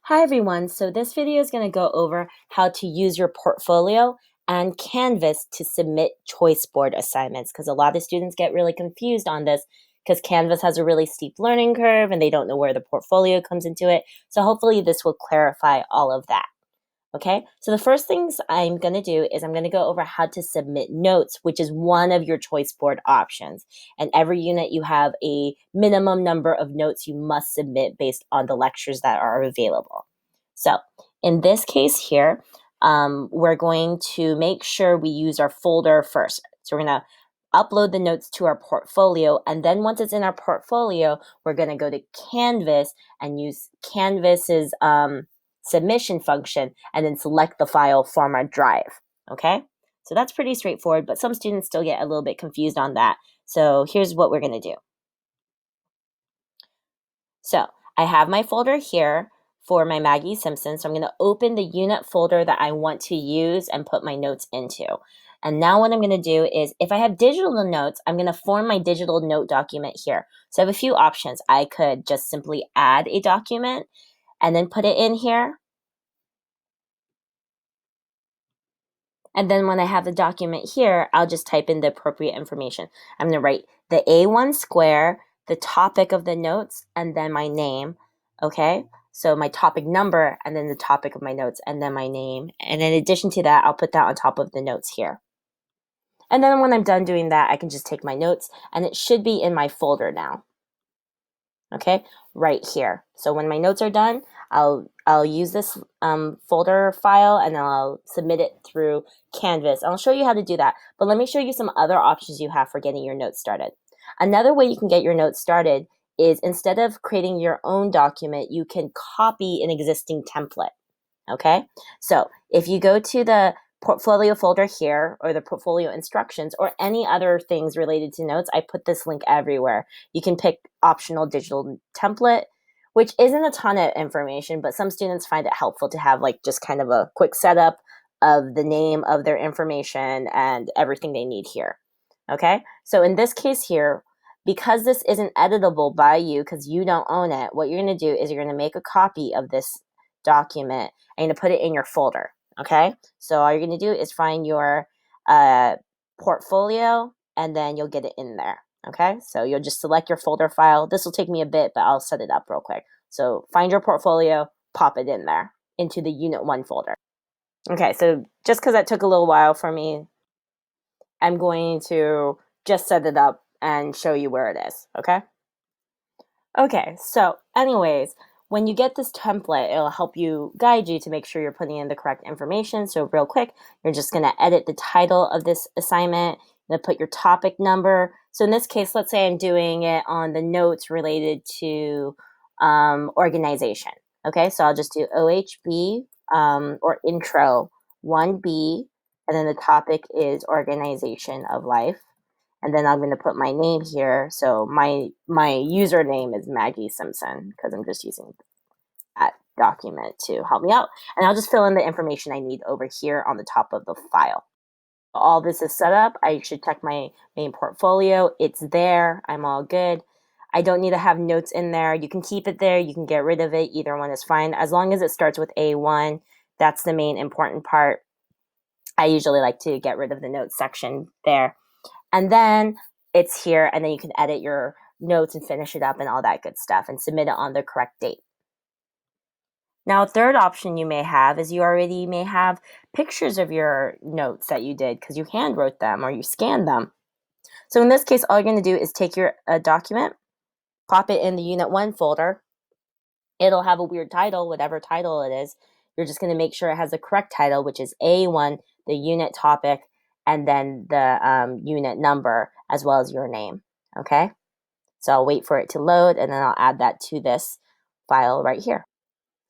Hi everyone, so this video is going to go over how to use your portfolio and Canvas to submit ChoiceBoard assignments because a lot of students get really confused on this because Canvas has a really steep learning curve and they don't know where the portfolio comes into it. So hopefully this will clarify all of that. Okay, so the first things I'm going to do is I'm going to go over how to submit notes, which is one of your ChoiceBoard options. And every unit you have a minimum number of notes you must submit based on the lectures that are available. So in this case here, we're going to make sure we use our folder first. So we're going to upload the notes to our portfolio, and then once it's in our portfolio, we're going to go to Canvas and use Canvas's submission function and then select the file format drive. Okay, so that's pretty straightforward, but some students still get a little bit confused on that. So here's what we're going to do. So I have my folder here for my Maggie Simpson. So I'm going to open the unit folder that I want to use and put my notes into. And now what I'm going to do is, if I have digital notes, I'm going to form my digital note document here. So I have a few options. I could just simply add a document and then put it in here. And then when I have the document here, I'll just type in the appropriate information. I'm going to write the A1 square, the topic of the notes, and then my name. Okay, so my topic number, and then the topic of my notes, and then my name. And in addition to that, I'll put that on top of the notes here. And then when I'm done doing that, I can just take my notes, and it should be in my folder now. Okay, right here. So when my notes are done, I'll use this folder file and I'll submit it through Canvas. I'll show you how to do that, but let me show you some other options you have for getting your notes started. Another way you can get your notes started is, instead of creating your own document, you can copy an existing template. Okay, so if you go to the portfolio folder here, or the portfolio instructions, or any other things related to notes, I put this link everywhere. You can pick optional digital template, which isn't a ton of information, but some students find it helpful to have like just kind of a quick setup of the name of their information and everything they need here. Okay, so in this case here, because this isn't editable by you because you don't own it, what you're going to do is you're going to make a copy of this document and you're going to put it in your folder. Okay, so all you're going to do is find your portfolio and then you'll get it in there. Okay, so you'll just select your folder file. This will take me a bit, but I'll set it up real quick. So find your portfolio, pop it in there into the Unit 1 folder. Okay, so just because that took a little while for me, I'm going to just set it up and show you where it is. Okay? Okay, so anyways, when you get this template, it'll help you guide you to make sure you're putting in the correct information. So real quick, you're just going to edit the title of this assignment, then put your topic number. So in this case, let's say I'm doing it on the notes related to organization. Okay, so I'll just do OHB or intro 1B, and then the topic is organization of life. And then I'm going to put my name here. So my username is Maggie Simpson because I'm just using that document to help me out. And I'll just fill in the information I need over here on the top of the file. All this is set up. I should check my main portfolio. It's there. I'm all good. I don't need to have notes in there. You can keep it there. You can get rid of it. Either one is fine. As long as it starts with A1, that's the main important part. I usually like to get rid of the notes section there. And then it's here, and then you can edit your notes and finish it up and all that good stuff and submit it on the correct date. Now, a third option you may have is you already may have pictures of your notes that you did because you hand wrote them or you scanned them. So in this case, all you're going to do is take your document, pop it in the Unit 1 folder. It'll have a weird title, whatever title it is. You're just going to make sure it has the correct title, which is A1, the unit topic, and then the unit number, as well as your name. Okay, so I'll wait for it to load, and then I'll add that to this file right here.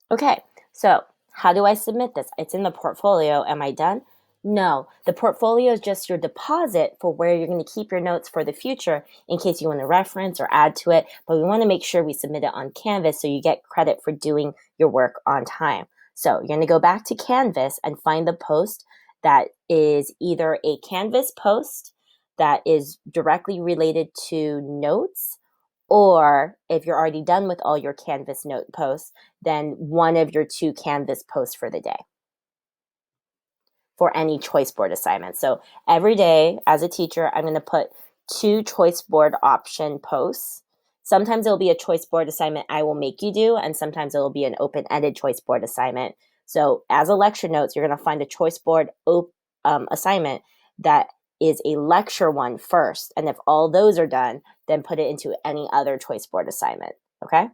Okay, so how do I submit this? It's in the portfolio. Am I done? No, the portfolio is just your deposit for where you're going to keep your notes for the future in case you want to reference or add to it, but we want to make sure we submit it on Canvas so you get credit for doing your work on time. So you're going to go back to Canvas and find the post that is either a Canvas post that is directly related to notes, Or if you're already done with all your Canvas note posts, then one of your 2 Canvas posts for the day for any ChoiceBoard assignments. So every day as a teacher, I'm going to put 2 ChoiceBoard option posts. Sometimes it'll be a ChoiceBoard assignment I will make you do, and sometimes it'll be an open-ended ChoiceBoard assignment. So as a lecture notes, you're going to find a ChoiceBoard assignment that is a lecture one first. And if all those are done, then put it into any other ChoiceBoard assignment. Okay?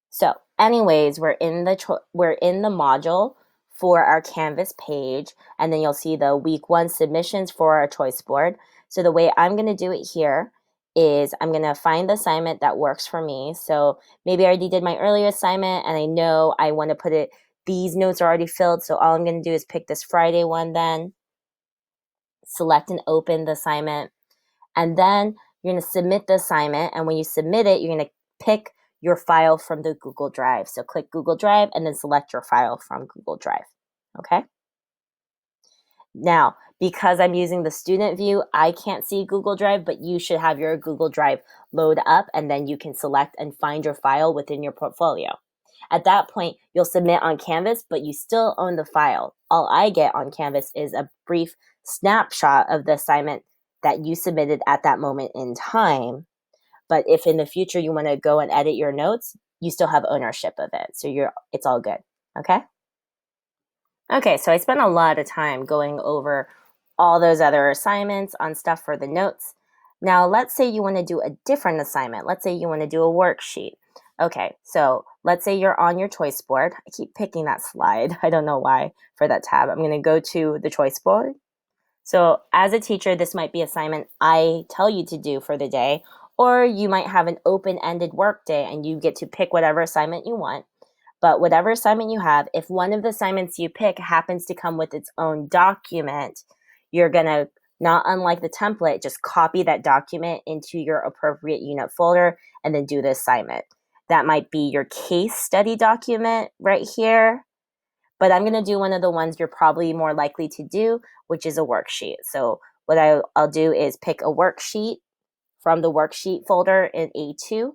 So anyways, we're in the module for our Canvas page, and then you'll see the week 1 submissions for our ChoiceBoard. So the way I'm going to do it here is I'm going to find the assignment that works for me. So maybe I already did my earlier assignment and I know I want to put it, these notes are already filled. So all I'm going to do is pick this Friday one, then select and open the assignment. And then you're going to submit the assignment. And when you submit it, you're going to pick your file from the Google Drive. So click Google Drive and then select your file from Google Drive. Okay? Now, because I'm using the student view, I can't see Google Drive, but you should have your Google Drive load up, and then you can select and find your file within your portfolio. At that point, you'll submit on Canvas, but you still own the file. All I get on Canvas is a brief snapshot of the assignment that you submitted at that moment in time. But if in the future you want to go and edit your notes, you still have ownership of it. So it's all good. Okay? Okay, so I spent a lot of time going over all those other assignments on stuff for the notes. Now, let's say you want to do a different assignment. Let's say you want to do a worksheet. Okay, so let's say you're on your ChoiceBoard. I keep picking that slide. I don't know why for that tab. I'm going to go to the ChoiceBoard. So as a teacher, this might be assignment I tell you to do for the day, or you might have an open-ended work day and you get to pick whatever assignment you want. But whatever assignment you have, if one of the assignments you pick happens to come with its own document, you're going to, not unlike the template, just copy that document into your appropriate unit folder and then do the assignment. That might be your case study document right here. But I'm going to do one of the ones you're probably more likely to do, which is a worksheet. So what I'll do is pick a worksheet from the worksheet folder in A2.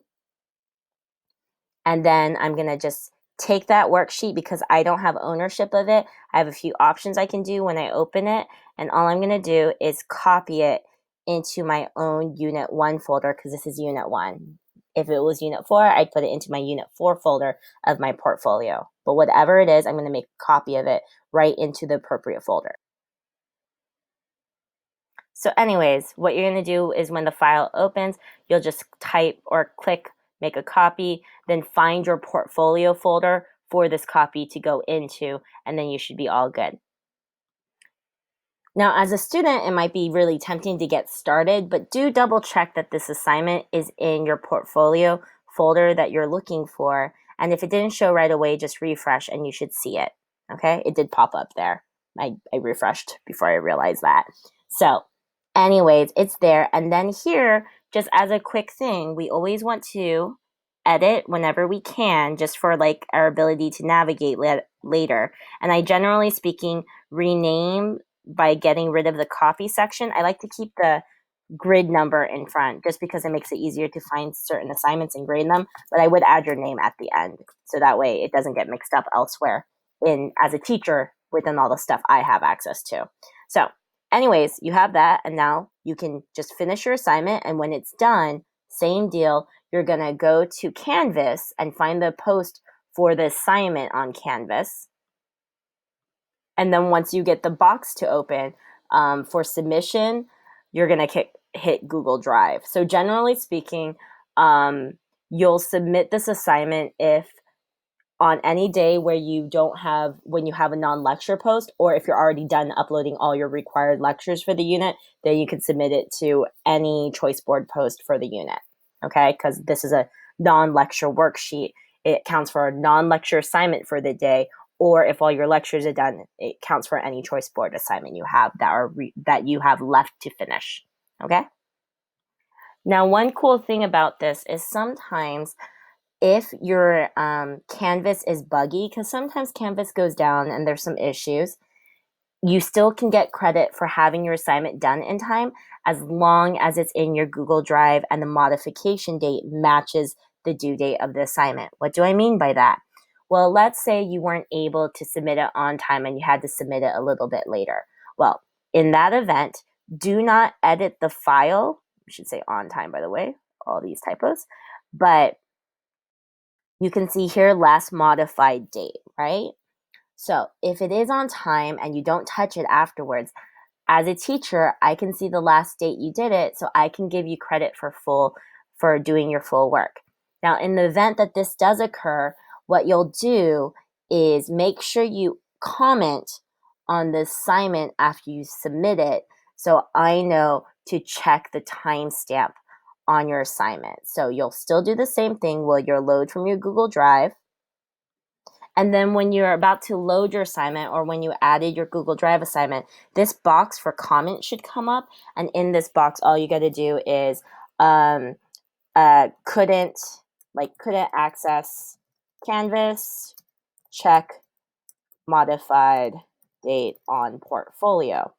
And then I'm going to just take that worksheet because I don't have ownership of it. I have a few options I can do when I open it. And all I'm going to do is copy it into my own Unit 1 folder because this is Unit 1. If it was Unit 4, I'd put it into my Unit 4 folder of my portfolio. But whatever it is, I'm going to make a copy of it right into the appropriate folder. So anyways, what you're going to do is when the file opens, you'll just type or click make a copy, then find your portfolio folder for this copy to go into, and then you should be all good. Now, as a student, it might be really tempting to get started, but do double check that this assignment is in your portfolio folder that you're looking for. And if it didn't show right away, just refresh and you should see it. Okay, it did pop up there. I refreshed before I realized that. So anyways, it's there. And then here, just as a quick thing, we always want to edit whenever we can, just for like our ability to navigate later. And I generally speaking, rename by getting rid of the copy section. I like to keep the grid number in front just because it makes it easier to find certain assignments and grade them, but I would add your name at the end. So that way it doesn't get mixed up elsewhere as a teacher within all the stuff I have access to. So anyways, you have that, and now you can just finish your assignment, and when it's done, same deal, you're gonna go to Canvas and find the post for the assignment on Canvas. And then once you get the box to open for submission, you're going to hit Google Drive. So generally speaking, you'll submit this assignment if on any day when you have a non-lecture post, or if you're already done uploading all your required lectures for the unit, then you can submit it to any ChoiceBoard post for the unit. Okay, because this is a non-lecture worksheet. It counts for a non-lecture assignment for the day, or if all your lectures are done, it counts for any ChoiceBoard assignment you have that you have left to finish. Okay? Now, one cool thing about this is sometimes if your Canvas is buggy, because sometimes Canvas goes down and there's some issues, you still can get credit for having your assignment done in time as long as it's in your Google Drive and the modification date matches the due date of the assignment. What do I mean by that? Well, let's say you weren't able to submit it on time and you had to submit it a little bit later. Well, in that event, do not edit the file. I should say on time, by the way, all these typos. But you can see here last modified date, right? So if it is on time and you don't touch it afterwards, as a teacher, I can see the last date you did it, so I can give you credit for doing your full work. Now, in the event that this does occur, what you'll do is make sure you comment on the assignment after you submit it, so I know to check the timestamp on your assignment. So you'll still do the same thing while you're load from your Google Drive. And then when you're about to load your assignment or when you added your Google Drive assignment, this box for comment should come up. And in this box, all you got to do is couldn't access Canvas, check modified date on portfolio.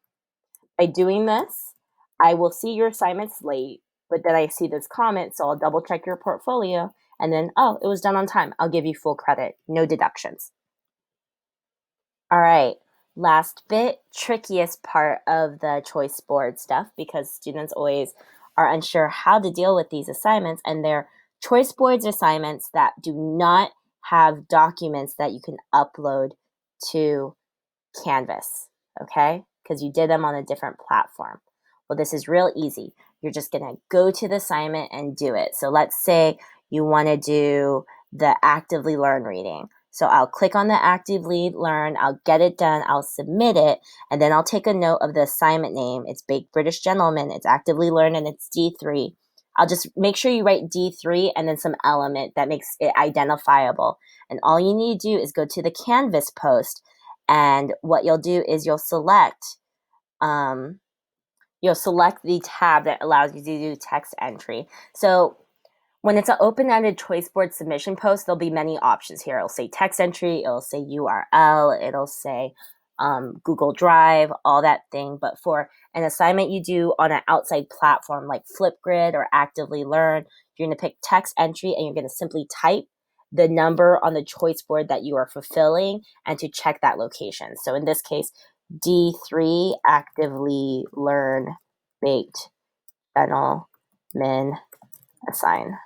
By doing this, I will see your assignments late, but then I see this comment, so I'll double check your portfolio, and then, oh, it was done on time. I'll give you full credit, no deductions. All right, last bit, trickiest part of the ChoiceBoard stuff, because students always are unsure how to deal with these assignments, and they're ChoiceBoard's assignments that do not have documents that you can upload to Canvas, okay? Because you did them on a different platform. Well, this is real easy. You're just gonna go to the assignment and do it. So let's say you wanna do the actively learn reading. So I'll click on the actively learn, I'll get it done, I'll submit it, and then I'll take a note of the assignment name. It's Baked British Gentleman, it's actively learn, and it's D3. I'll just make sure you write D3 and then some element that makes it identifiable. And all you need to do is go to the Canvas post, and what you'll do is you'll select the tab that allows you to do text entry. So when it's an open-ended ChoiceBoard submission post, there'll be many options here. It'll say text entry, it'll say URL, it'll say Google Drive, all that thing. But for an assignment you do on an outside platform like Flipgrid or Actively Learn, you're going to pick text entry and you're going to simply type the number on the ChoiceBoard that you are fulfilling and to check that location. So in this case, D3 Actively Learn Baked Gentleman assign.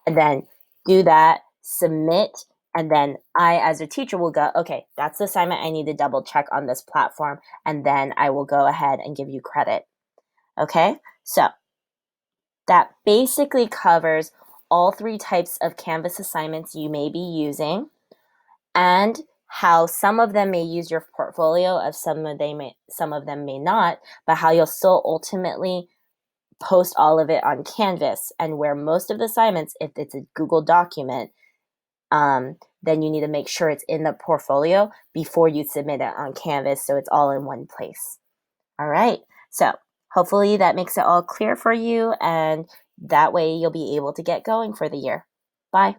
And then do that, submit, and then I, as a teacher, will go, okay, that's the assignment I need to double check on this platform, and then I will go ahead and give you credit. Okay, so that basically covers all three types of Canvas assignments you may be using, and how some of them may use your portfolio, some of them may not, but how you'll still ultimately post all of it on Canvas, and where most of the assignments, if it's a Google document, then you need to make sure it's in the portfolio before you submit it on Canvas so it's all in one place. All right, so hopefully that makes it all clear for you, and that way you'll be able to get going for the year. Bye.